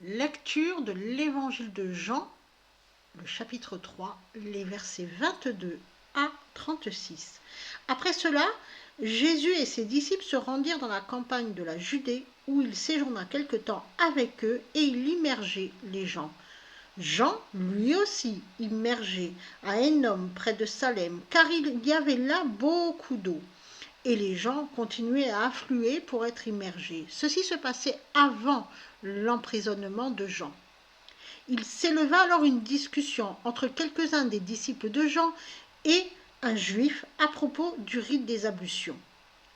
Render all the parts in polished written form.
Lecture de l'Évangile de Jean, le chapitre 3, les versets 22 à 36. Après cela, Jésus et ses disciples se rendirent dans la campagne de la Judée, où il séjourna quelque temps avec eux, et il immergeait les gens. Jean, lui aussi, immergeait à Énom près de Salem, car il y avait là beaucoup d'eau. Et les gens continuaient à affluer pour être immergés. Ceci se passait avant l'emprisonnement de Jean. Il s'éleva alors une discussion entre quelques-uns des disciples de Jean et un juif à propos du rite des ablutions.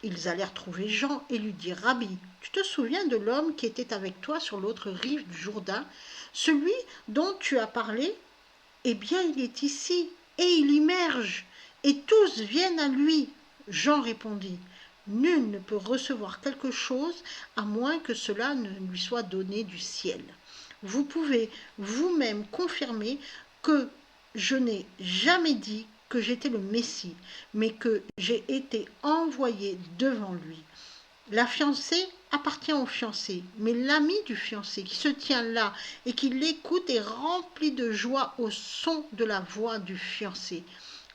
Ils allèrent trouver Jean et lui dirent « Rabbi, tu te souviens de l'homme qui était avec toi sur l'autre rive du Jourdain, celui dont tu as parlé ? Eh bien, il est ici, et il immerge, et tous viennent à lui. » Jean répondit « Nul ne peut recevoir quelque chose à moins que cela ne lui soit donné du ciel. Vous pouvez vous-même confirmer que je n'ai jamais dit que j'étais le Messie, mais que j'ai été envoyé devant lui. La fiancée appartient au fiancé, mais l'ami du fiancé qui se tient là et qui l'écoute est rempli de joie au son de la voix du fiancé.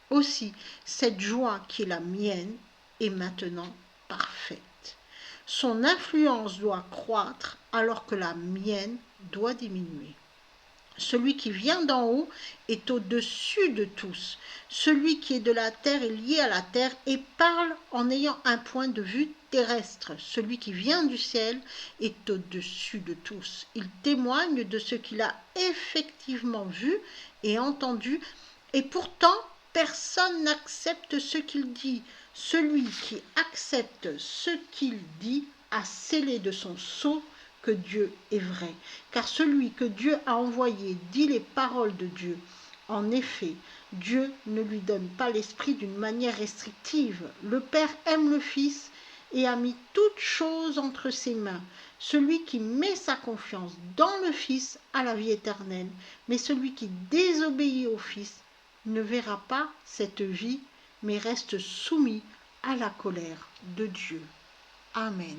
Aussi, cette joie qui est la mienne est maintenant parfaite. Son influence doit croître alors que la mienne doit diminuer. Celui qui vient d'en haut est au-dessus de tous. Celui qui est de la terre est lié à la terre et parle en ayant un point de vue terrestre. Celui qui vient du ciel est au-dessus de tous. Il témoigne de ce qu'il a effectivement vu et entendu, et pourtant personne n'accepte ce qu'il dit. Celui qui accepte ce qu'il dit a scellé de son sceau que Dieu est vrai, car celui que Dieu a envoyé dit les paroles de Dieu. En effet, Dieu ne lui donne pas l'esprit d'une manière restrictive. Le Père aime le Fils et a mis toutes choses entre ses mains. Celui qui met sa confiance dans le Fils a la vie éternelle, mais celui qui désobéit au Fils ne verra pas cette vie, mais reste soumis à la colère de Dieu. Amen.